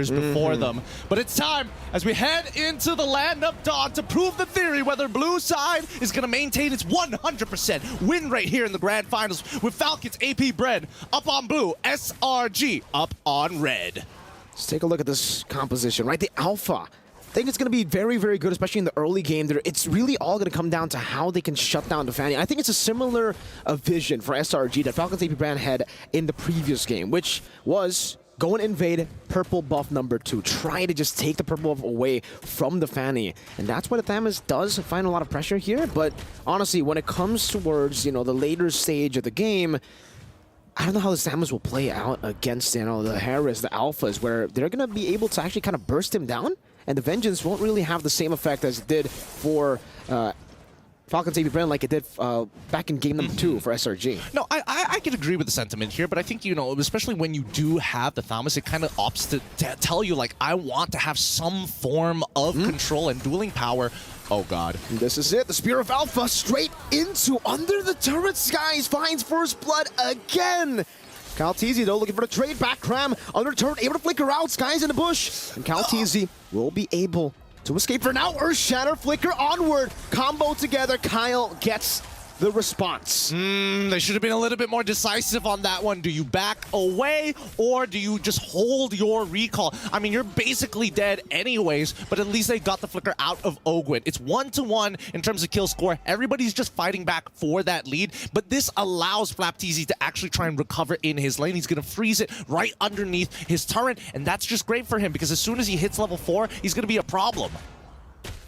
before them. But it's time as we head into the land of Dawn to prove the theory whether blue side is going to maintain its 100% win rate here in the grand finals with Falcons, AP BREN up on blue, SRG up on red. Let's take a look at this composition, right? The alpha. I think it's going to be very, very good, especially in the early game. It's really all going to come down to how they can shut down the Fanny. I think it's a similar vision for SRG that Falcons AP BREN had in the previous game, which was go and invade purple buff number 2. Try to just take the purple buff away from the Fanny. And that's what Athamas does, find a lot of pressure here. But honestly, when it comes towards, the later stage of the game, I don't know how the Samus will play out against, the Harris, the Alphas, where they're going to be able to actually kind of burst him down. And the Vengeance won't really have the same effect as it did for Falcons AP BREN like it did back in game number 2 for SRG. No, I can agree with the sentiment here, but I think, especially when you do have the Thamus, it kind of opts to tell you, like, I want to have some form of control and dueling power. Oh, God. This is it. The Spear of Alpha straight into under the turret skies. Finds first blood again. Calteezy, though, looking for the trade back. Cram under turret, able to flicker out. Skies in the bush. And Calteezy will be able to escape for now. Earth Shatter, flicker onward. Combo together. Kyle gets the response. They should have been a little bit more decisive on that one. Do you back away or do you just hold your recall? I mean, you're basically dead anyways, but at least they got the flicker out of Ogwin. It's 1-1 in terms of kill score. Everybody's just fighting back for that lead, but this allows Flapteezy to actually try and recover in his lane. He's going to freeze it right underneath his turret, and that's just great for him because as soon as he hits level 4, he's going to be a problem.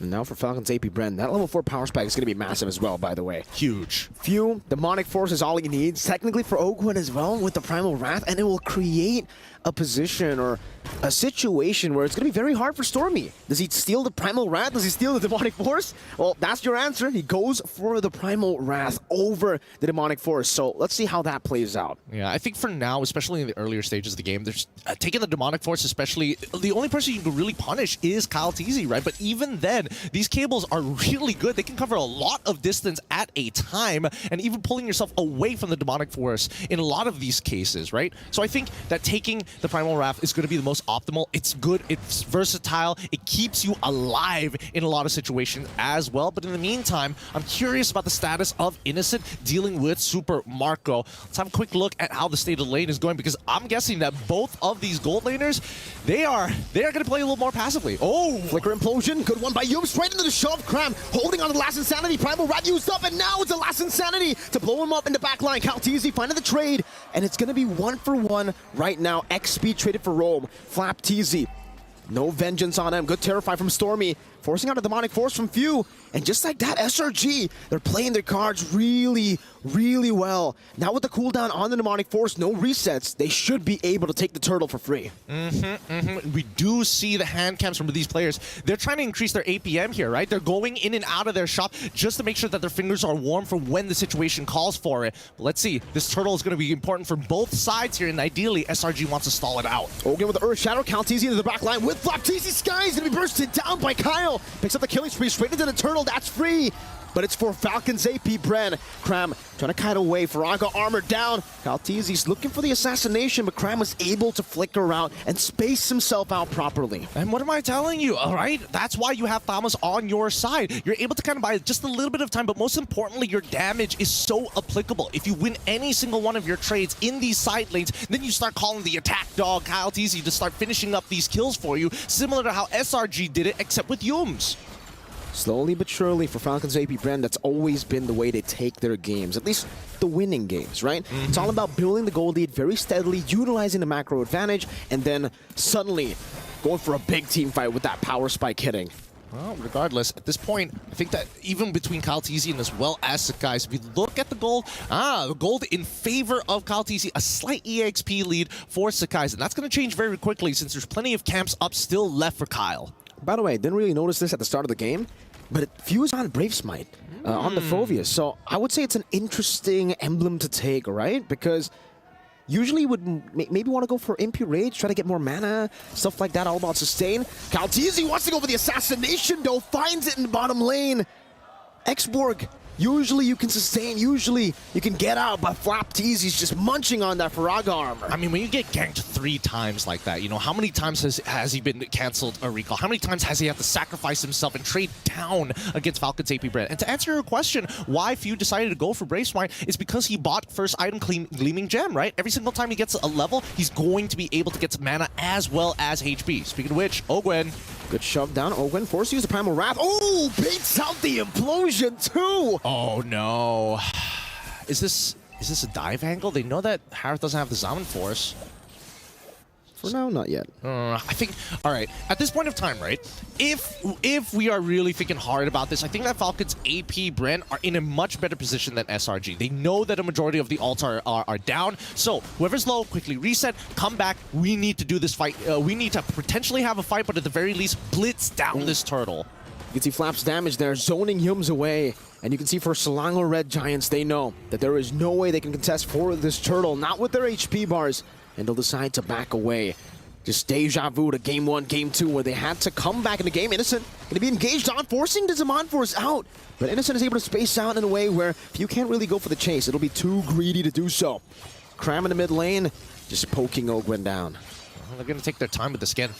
And now for Falcons AP BREN, that level 4 power spike is going to be massive as well, by the way. Huge. Few, Demonic Force is all he needs, technically for Ogwin as well with the Primal Wrath, and it will create a position or a situation where it's going to be very hard for Stormy. Does he steal the Primal Wrath? Does he steal the Demonic Force? Well, that's your answer. He goes for the Primal Wrath over the Demonic Force. So let's see how that plays out. Yeah, I think for now, especially in the earlier stages of the game, there's taking the Demonic Force, especially, the only person you can really punish is Calteezy, right? But even then, these cables are really good. They can cover a lot of distance at a time, and even pulling yourself away from the Demonic Force in a lot of these cases, right? So I think that taking the Primal Wrath is going to be the most optimal. It's good, it's versatile, it keeps you alive in a lot of situations as well. But in the meantime, I'm curious about the status of Innocent dealing with Super Marco. Let's have a quick look at how the state of the lane is going, because I'm guessing that both of these gold laners, they are going to play a little more passively. Oh! Flicker Implosion, good one by Yum, straight into the shove. Cram holding on to the last Insanity. Primal Wrath used up, and now it's the last Insanity to blow him up in the back line. Calteezy finding the trade, and it's going to be 1-for-1 right now. XP traded for Rome. Flapteezy, no vengeance on him. Good Terrify from Stormy, forcing out a Demonic Force from Few. And just like that, SRG, they're playing their cards really, really well. Now with the cooldown on the Demonic Force, no resets, they should be able to take the turtle for free. We do see the hand cams from these players. They're trying to increase their APM here, right? They're going in and out of their shop just to make sure that their fingers are warm for when the situation calls for it. But let's see, this turtle is going to be important for both sides here, and ideally, SRG wants to stall it out. Again with the Earth Shadow, Calteezy into the back line with Flapteezy. Sky is going to be bursted down by Kyle. Picks up the killing spree straight into the turtle. That's free, but it's for Falcons AP BREN. Cram trying to kite away. Faraga armor down. Calteezy's looking for the assassination, but Cram was able to flicker out and space himself out properly. And what am I telling you, all right? That's why you have Thamas on your side. You're able to kind of buy just a little bit of time, but most importantly, your damage is so applicable. If you win any single one of your trades in these side lanes, then you start calling the attack dog, Calteezy, to start finishing up these kills for you, similar to how SRG did it, except with Yums. Slowly but surely for Falcons AP BREN, that's always been the way they take their games, at least the winning games, right? It's all about building the gold lead very steadily, utilizing the macro advantage, and then suddenly going for a big team fight with that power spike hitting. Well, regardless, at this point, I think that even between Calteezy and as well as Sakai, if you look at the gold, the gold in favor of Calteezy, a slight EXP lead for Sakai, and that's going to change very quickly since there's plenty of camps up still left for Kyle. By the way, I didn't really notice this at the start of the game, but it fused on Brave Smite on the Phoveus. So I would say it's an interesting emblem to take, right? Because usually would maybe want to go for Impure Rage, try to get more mana, stuff like that, all about sustain. Calteezy wants to go for the assassination, though, finds it in the bottom lane. Xborg Usually you can sustain, usually you can get out, but FALCONS just munching on that Faraga armor. I mean, when you get ganked 3 times like that, you know, how many times has he been canceled a recall? How many times has he had to sacrifice himself and trade down against FALCONS AP BREN? And to answer your question, why Few decided to go for Brave Swine is because he bought first item Gleaming Gem, right? Every single time he gets a level, he's going to be able to get some mana as well as HP. Speaking of which, Ogwen. Good shove down. Ogwen forced to use the Primal Wrath. Oh, baits out the implosion too. Oh no. Is this a dive angle? They know that Harith doesn't have the Zaman Force. For now, not yet. I think, all right, at this point of time, right, if we are really thinking hard about this, I think that FALCONS AP BREN are in a much better position than SRG. They know that a majority of the ults are down, so whoever's low, quickly reset, come back. We need to do this fight. We need to potentially have a fight, but at the very least, blitz down this turtle. You can see Flap's damage there, zoning Yums away. And you can see for Selangor Red Giants, they know that there is no way they can contest for this turtle, not with their HP bars. And they'll decide to back away. Just deja vu to game 1, game 2, where they had to come back in the game. Innocent going to be engaged on, forcing the Zaman Force out. But Innocent is able to space out in a way where if you can't really go for the chase, it'll be too greedy to do so. Cram in the mid lane, just poking Ogwen down. Well, they're going to take their time with the skin.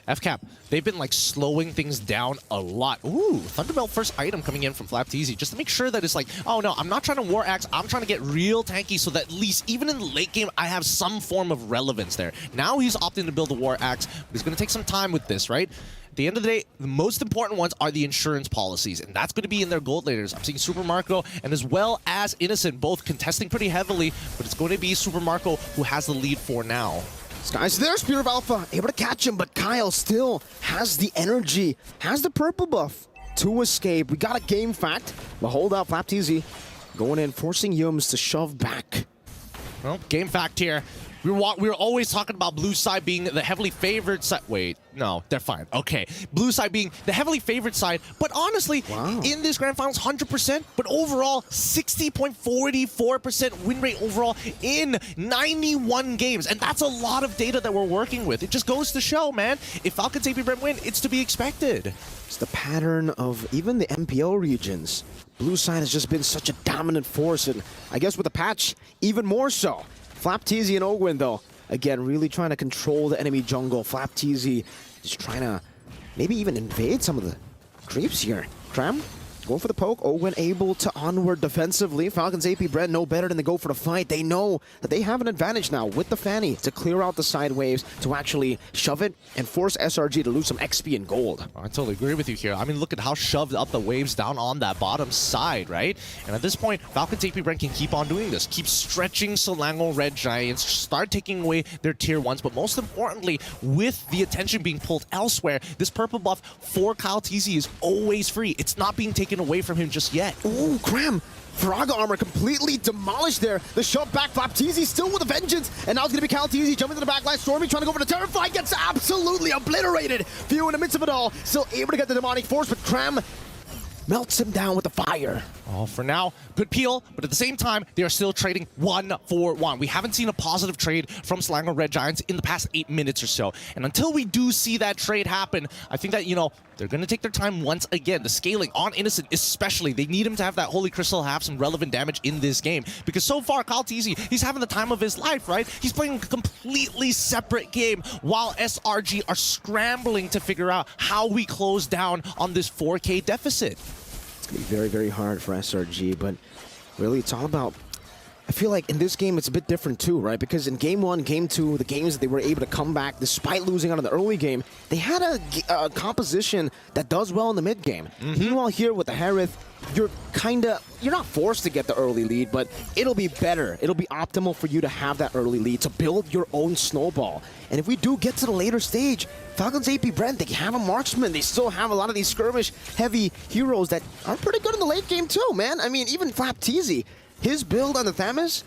FCAP, they've been like slowing things down a lot. Ooh, Thunderbelt first item coming in from FALCONS, just to make sure that it's like, oh no, I'm not trying to War Axe, I'm trying to get real tanky so that at least even in the late game, I have some form of relevance there. Now he's opting to build a War Axe, but he's going to take some time with this, right? At the end of the day, the most important ones are the insurance policies, and that's going to be in their gold laners. I'm seeing Super Marco and as well as Innocent both contesting pretty heavily, but it's going to be Super Marco who has the lead for now. Skies there, Spear of Alpha, able to catch him, but Kyle still has the energy, has the purple buff to escape. We got a game fact, but hold up, FALCONS going in, forcing Yums to shove back. Well, game fact here. We were always talking about blue side being the heavily favored side. Wait, no, they're fine. Okay, blue side being the heavily favored side, but honestly, in this grand finals, 100%, but overall, 60.44% win rate overall in 91 games, and that's a lot of data that we're working with. It just goes to show, man, if FALCONS AP BREN win, it's to be expected. It's the pattern of even the MPL regions. Blue side has just been such a dominant force, and I guess with the patch, even more so. FALCONS and Ogwen, though, again, really trying to control the enemy jungle. FALCONS just trying to maybe even invade some of the creeps here. Cram going for the poke. Ogwen able to onward defensively. FALCONS AP BREN no better than to go for the fight. They know that they have an advantage now with the Fanny to clear out the side waves, to actually shove it and force SRG to lose some XP and gold. I totally agree with you here. I mean, look at how shoved up the waves down on that bottom side, right? And at this point, FALCONS AP BREN can keep on doing this. Keep stretching Selangor Red Giants, start taking away their tier 1s, but most importantly, with the attention being pulled elsewhere, this purple buff for FALCONS is always free. It's not being taken away from him just yet. Ooh, Cram! Faraga armor completely demolished there. The shove back, FALCONS still with a vengeance, and now it's going to be FALCONS jumping to the backline. Stormy trying to go for the Terrify, gets absolutely obliterated. Few in the midst of it all, still able to get the demonic force, but Cram melts him down with the fire. Oh, for now, good peel, but at the same time, they are still trading 1-for-1. We haven't seen a positive trade from Selangor Red Giants in the past 8 minutes or so. And until we do see that trade happen, I think that, you know, they're going to take their time once again. The scaling on Innocent especially, they need him to have that Holy Crystal, have some relevant damage in this game. Because so far, FALCONS, he's having the time of his life, right? He's playing a completely separate game while SRG are scrambling to figure out how we close down on this 4K deficit. It's going to be very, very hard for SRG, but really it's all about... I feel like in this game it's a bit different too, right? Because in game 1, game 2, the games that they were able to come back despite losing out in the early game, they had a composition that does well in the mid game. Meanwhile here with the Harith, you're not forced to get the early lead, but it'll be better. It'll be optimal for you to have that early lead, to build your own snowball. And if we do get to the later stage, FALCONS AP BREN, they have a marksman. They still have a lot of these skirmish-heavy heroes that are pretty good in the late game too, man. I mean, even FALCONS, his build on the Thamus,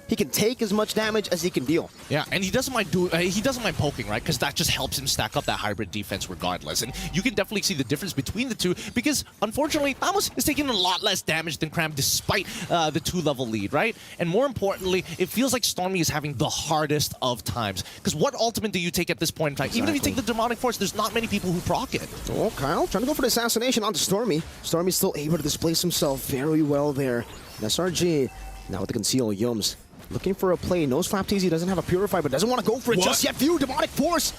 He can take as much damage as he can deal. Yeah, and he doesn't mind he doesn't mind poking, right? Because that just helps him stack up that hybrid defense regardless. And you can definitely see the difference between the two because, unfortunately, Vamos is taking a lot less damage than Cram despite the 2-level lead, right? And more importantly, it feels like Stormy is having the hardest of times. Because what ultimate do you take at this point in time? Exactly. Even if you take the Demonic Force, there's not many people who proc it. Oh, Kyle trying to go for the assassination onto Stormy. Stormy's still able to displace himself very well there. And SRG, now with the conceal Yums, looking for a play. Knows FlapTZ doesn't have a Purify, but doesn't want to go for it just yet. View Demonic Force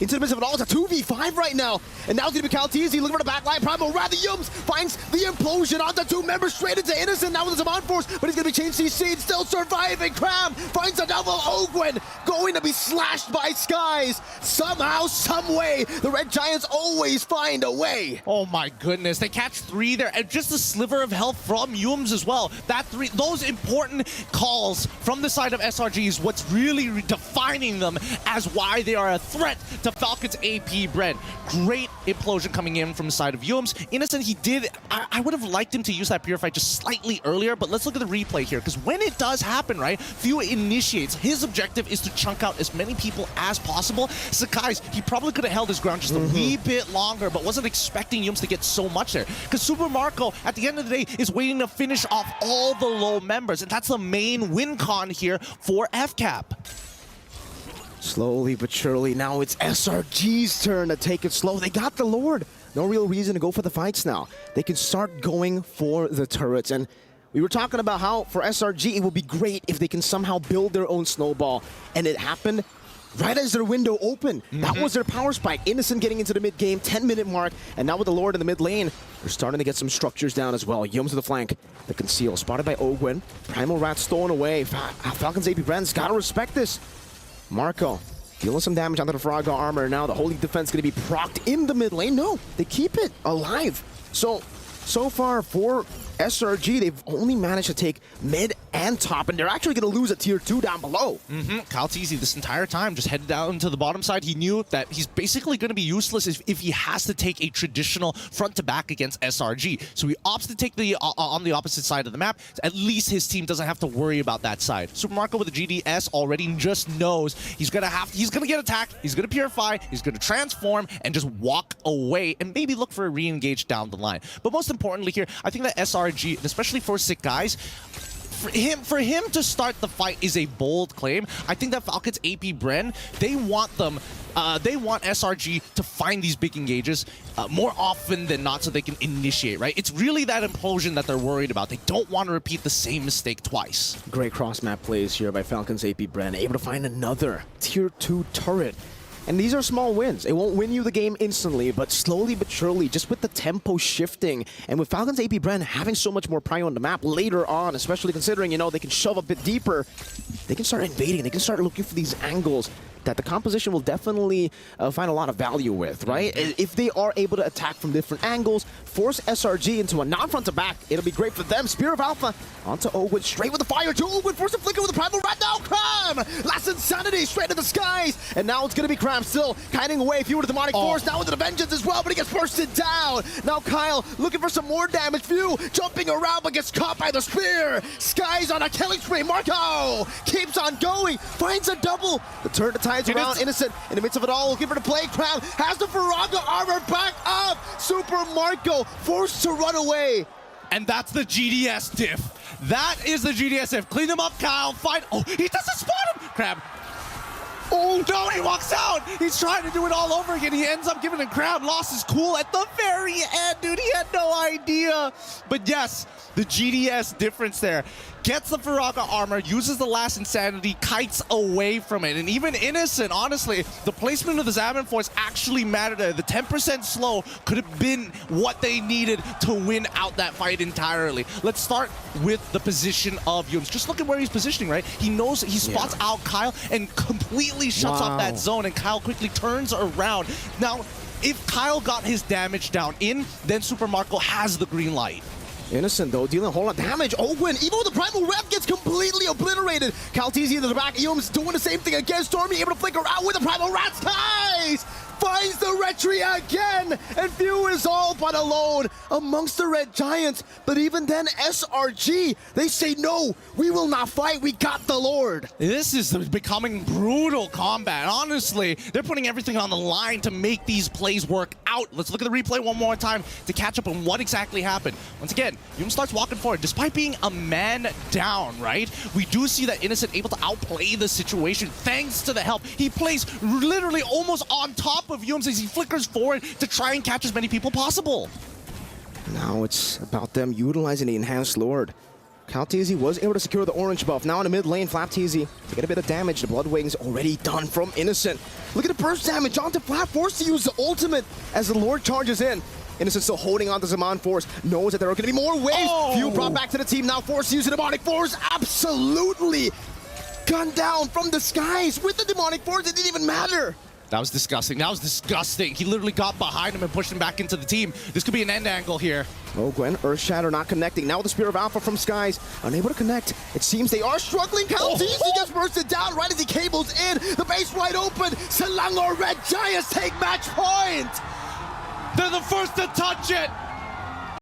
into the midst of it all. It's a 2v5 right now. And now it's going to be CalTZ looking for the backline. Primal Wrath, the Yums finds the implosion onto 2 members straight into Innocent. Now with the Demonic Force, but he's going to be changed CC, still surviving. Cram finds a double. Ogwen going to be slashed by Skies. Somehow, some way, the Red Giants always find a way. Oh my goodness, they catch 3 there, and just a sliver of health from Yums as well. That 3, those important calls from the side of SRG is what's really defining them as why they are a threat to Falcons AP BREN. Great implosion coming in from the side of Yums. Innocent, he did, I would have liked him to use that Purify just slightly earlier, but let's look at the replay here, because when it does happen, right, Few initiates. His objective is to chunk out as many people as possible. Sakai's, he probably could have held his ground just a wee bit longer, but wasn't expecting Yums to get so much there. Because Super Marco, at the end of the day, is waiting to finish off all the low members, and that's the main win con here for FCAP. Slowly but surely, now it's SRG's turn to take it slow. They got the Lord. No real reason to go for the fights now. They can start going for the turrets. And we were talking about how for SRG, it would be great if they can somehow build their own snowball. And it happened right as their window opened. That was their power spike. Innocent getting into the mid-game, 10-minute mark. And now with the Lord in the mid lane, they're starting to get some structures down as well. Yums to the flank. The conceal spotted by Ogwen. Primal Rat stolen away. Falcons AP BREN's gotta respect this. Marco dealing some damage onto the Faraga armor. Now the Holy Defense going to be procced in the mid lane. No, they keep it alive. So far for SRG, they've only managed to take mid and top, and they're actually going to lose a tier 2 down below. CalTZ this entire time just headed down to the bottom side. He knew that he's basically going to be useless if he has to take a traditional front-to-back against SRG. So he opts to take the on the opposite side of the map. At least his team doesn't have to worry about that side. Super Marco with the GDS already just knows he's going to get attacked, he's going to Purify, he's going to transform, and just walk away and maybe look for a re-engage down the line. But most importantly here, I think that SRG, especially for Sick Guys, for him to start the fight is a bold claim. I think that Falcons AP BREN, they want SRG to find these big engages more often than not so they can initiate, right? It's really that implosion that they're worried about. They don't want to repeat the same mistake twice. Great cross-map plays here by Falcons AP BREN, able to find another tier 2 turret. And these are small wins. It won't win you the game instantly, but slowly but surely, just with the tempo shifting, and with Falcons AP BREN having so much more prio on the map later on, especially considering, you know, they can shove a bit deeper, they can start invading, they can start looking for these angles that the composition will definitely find a lot of value with, right? If they are able to attack from different angles, force SRG into a non-front to back, it'll be great for them. Spear of Alpha onto Ogwen, straight with the fire to Ogwen, force a flicker with the Primal Rat, now Cram! Last Insanity, straight to the skies, and now it's gonna be Cram still kiting away. Few with the Demonic Force, now with the Vengeance as well, but he gets bursted down. Now Kyle looking for some more damage. Few jumping around, but gets caught by the spear. Skies on a killing spree. Marco keeps on going, finds a double. The turret ties around Innocent in the midst of it all, looking for the play. Crown has the Faraga armor back up. Super Marco forced to run away. And that's the GDS diff. That is the GDS diff. Clean them up, Kyle. Fight. Oh, he doesn't spot him. Crab. Oh, no, he walks out. He's trying to do it all over again. He ends up giving a Crab. Lost his cool at the very end, dude. He had no idea. But yes, the GDS difference there. Gets the Faraga armor, uses the last Insanity, kites away from it. And even Innocent, honestly, the placement of the Zaman Force actually mattered there. The 10% slow could have been what they needed to win out that fight entirely. Let's start with the position of Yums. Just look at where he's positioning, right? He knows, he spots out Kyle and completely shuts off that zone, and Kyle quickly turns around. Now, if Kyle got his damage down in, then Super Marco has the green light. Innocent, though, dealing a whole lot of damage. Ogwen, even with the Primal Rep, gets completely obliterated. CalTZ into the back. Yums doing the same thing again. Stormy able to flicker out with the Primal Rat's ties. Finds the Red treachery again, and Few is all but alone amongst the Red Giants. But even then, SRG, they say, no, we will not fight, we got the Lord. This is becoming brutal combat. Honestly, they're putting everything on the line to make these plays work out. Let's look at the replay one more time to catch up on what exactly happened. Once again, Yum starts walking forward. Despite being a man down, right? We do see that Innocent able to outplay the situation thanks to the help. He plays literally almost on top of Yums as he flickers forward to try and catch as many people possible. Now it's about them utilizing the enhanced Lord. Calteezy was able to secure the orange buff. Now in the mid lane, Flapteezy to get a bit of damage. The Bloodwings already done from Innocent. Look at the burst damage onto Flap, forced to use the ultimate as the Lord charges in. Innocent still holding on to Zaman Force, knows that there are going to be more waves. Few brought back to the team, now forced to use the Demonic Force. Absolutely gunned down from the skies with the Demonic Force. It didn't even matter. That was disgusting. That was disgusting. He literally got behind him and pushed him back into the team. This could be an end angle here. Oh, Gwen, Earth Shatter not connecting. Now the Spear of Alpha from Skies, unable to connect. It seems they are struggling. Calteezy gets bursted down right as he cables in. The base wide open. Selangor Red Giants take match point. They're the first to touch it.